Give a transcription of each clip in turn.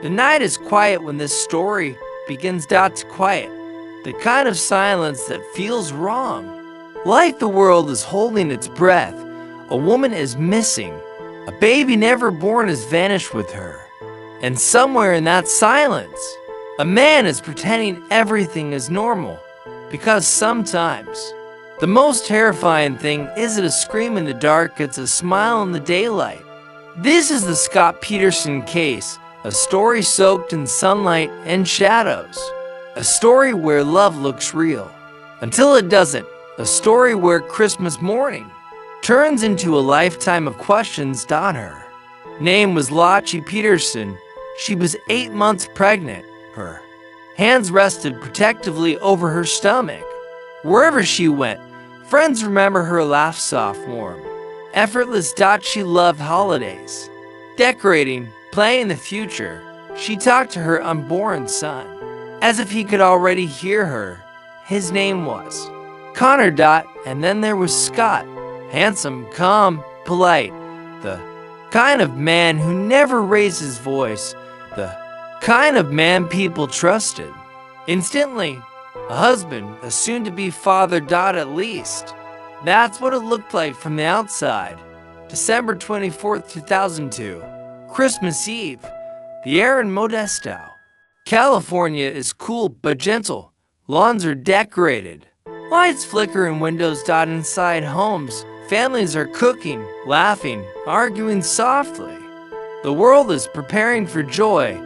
The night is quiet when this story begins. To quiet, the kind of silence that feels wrong. Like the world is holding its breath. A woman is missing. A baby never born has vanished with her. And somewhere in that silence, a man is pretending everything is normal. Because sometimes, the most terrifying thing isn't a scream in the dark, it's a smile in the daylight. This is the Scott Peterson case, a story soaked in sunlight and shadows. A story where love looks real, until it doesn't. A story where Christmas morning turns into a lifetime of questions. Her name was Laci Peterson. She was 8 months pregnant. Her hands rested protectively over her stomach. Wherever she went, friends remember her laugh, soft, warm, effortless. She loved holidays, decorating, playing the future. She talked to her unborn son, as if he could already hear her. His name was Connor. And then there was Scott, handsome, calm, polite, the kind of man who never raised his voice, the kind of man people trusted. Instantly, a husband, a soon-to-be father. At least, that's what it looked like from the outside. December 24th, 2002, Christmas Eve. The air in Modesto, California is cool but gentle. Lawns are decorated. Lights flicker in windows. Inside homes, families are cooking, laughing, arguing softly. The world is preparing for joy.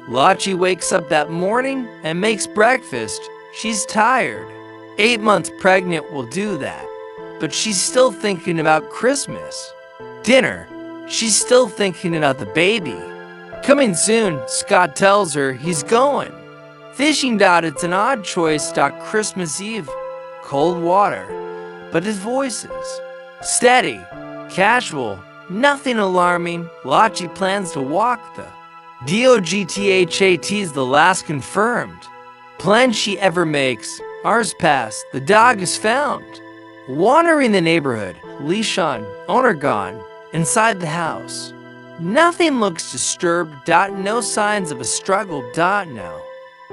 Laci wakes up that morning and makes breakfast. She's tired. 8 months pregnant will do that. But she's still thinking about Christmas. Dinner. She's still thinking about the baby. Coming soon, Scott tells her he's going fishing. It's an odd choice. Christmas Eve. Cold water. But his voice is steady, casual, nothing alarming. Laci plans to walk the dog's the last confirmed plan she ever makes. Hours pass. The dog is found wandering the neighborhood. Leash on, owner gone. Inside the house, nothing looks disturbed. No signs of a struggle. No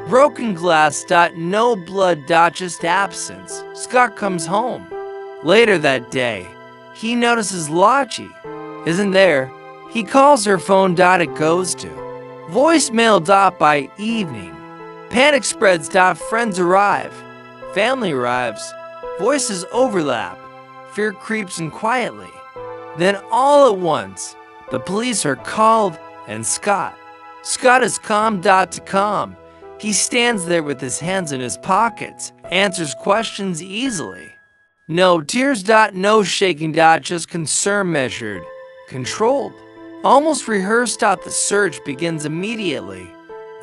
broken glass. No blood. Just absence. Scott comes home later that day. He notices Laci isn't there. He calls her phone. It goes to voicemail. By evening, panic spreads. Friends arrive. Family arrives. Voices overlap. Fear creeps in quietly. Then all at once, the police are called, and Scott is calm. To calm. He stands there with his hands in his pockets, answers questions easily. No tears. No shaking. Just concern measured, controlled, almost rehearsed. The search begins immediately.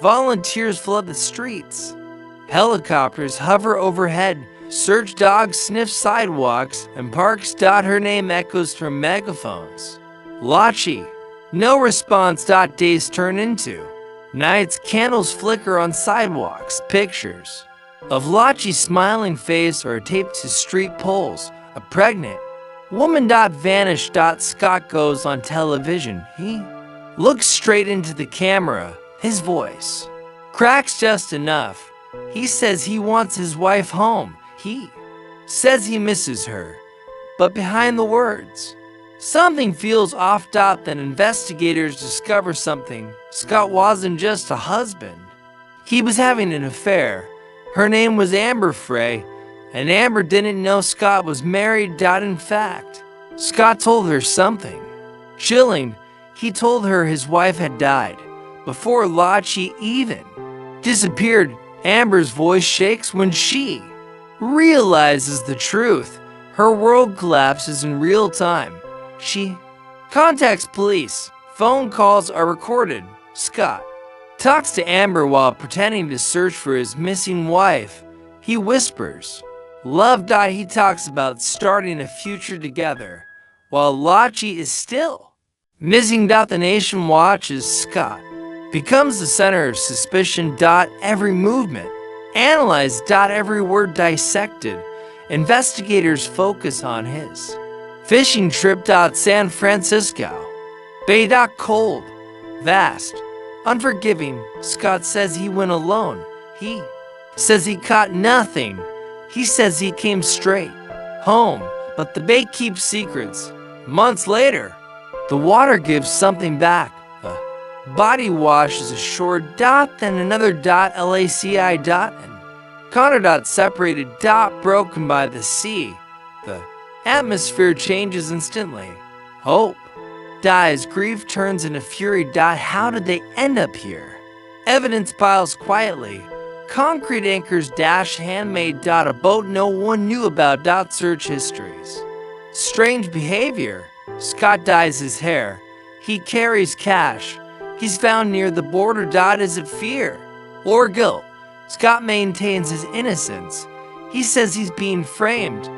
Volunteers flood the streets. Helicopters hover overhead. Search dogs sniff sidewalks and parks. Her name echoes from megaphones. Laci. No response. Days turn into nights. Candles flicker on sidewalks. Pictures of Laci's smiling face are taped to street poles. A pregnant woman. Vanished. Scott goes on television. He looks straight into the camera. His voice cracks just enough. He says he wants his wife home. He says he misses her. But behind the words, something feels off. Then investigators discover something. Scott wasn't just a husband. He was having an affair. Her name was Amber Frey, and Amber didn't know Scott was married. In fact, Scott told her something chilling. He told her his wife had died before Laci even disappeared. Amber's voice shakes when she realizes the truth. Her world collapses in real time. She contacts police. Phone calls are recorded. Scott talks to Amber while pretending to search for his missing wife. He whispers love. He talks about starting a future together while Laci is still missing. The nation watches. Scott becomes the center of suspicion. Every movement analyzed. Every word dissected. Investigators focus on his fishing trip. San Francisco Bay. Cold, vast, Unforgiving, Scott says he went alone. He says he caught nothing. He says he came straight home, but the bait keeps secrets. Months later, the water gives something back. A body wash is a short dot, then another dot, Laci dot, and Connor dot separated dot broken by the sea. The atmosphere changes instantly. Hope dies, grief turns into fury dot. How did they end up here? Evidence piles quietly. Concrete anchors dash handmade dot, a boat no one knew about dot, search histories. Strange behavior. Scott dyes his hair. He carries cash. He's found near the border dot. Is it fear or guilt? Scott maintains his innocence. He says he's being framed.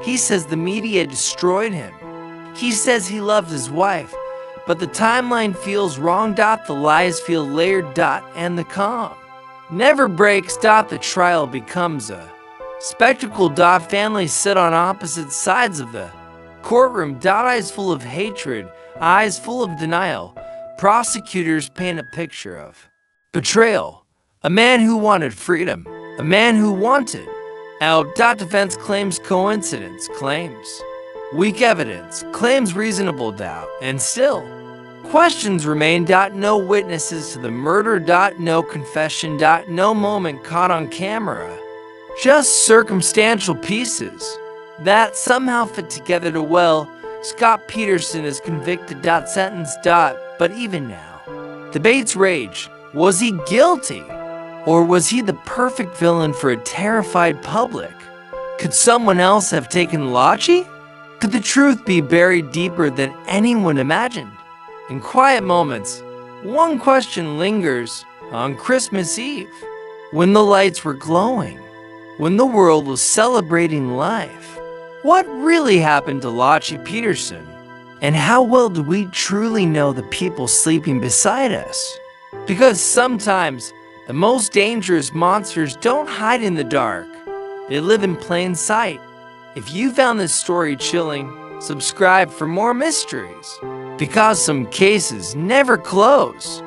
He says the media destroyed him. He says he loved his wife, but the timeline feels wrong dot, the lies feel layered dot, and the calm never breaks dot. The trial becomes a spectacle dot. Families sit on opposite sides of the courtroom dot, eyes full of hatred, eyes full of denial. Prosecutors paint a picture of betrayal. A man who wanted freedom, a man who wanted out dot. Defense claims coincidence, claims weak evidence, claims reasonable doubt, and still questions remain dot. No witnesses to the murder dot, no confession dot, no moment caught on camera, just circumstantial pieces that somehow fit together to well. Scott Peterson is convicted dot, sentenced dot, but even now debates rage. Was he guilty? Or was he the perfect villain for a terrified public? Could someone else have taken Laci? Could the truth be buried deeper than anyone imagined? In quiet moments, one question lingers. On Christmas Eve, when the lights were glowing, when the world was celebrating life, what really happened to Laci Peterson? And how well do we truly know the people sleeping beside us? Because sometimes the most dangerous monsters don't hide in the dark. They live in plain sight. If you found this story chilling, subscribe for more mysteries, because some cases never close.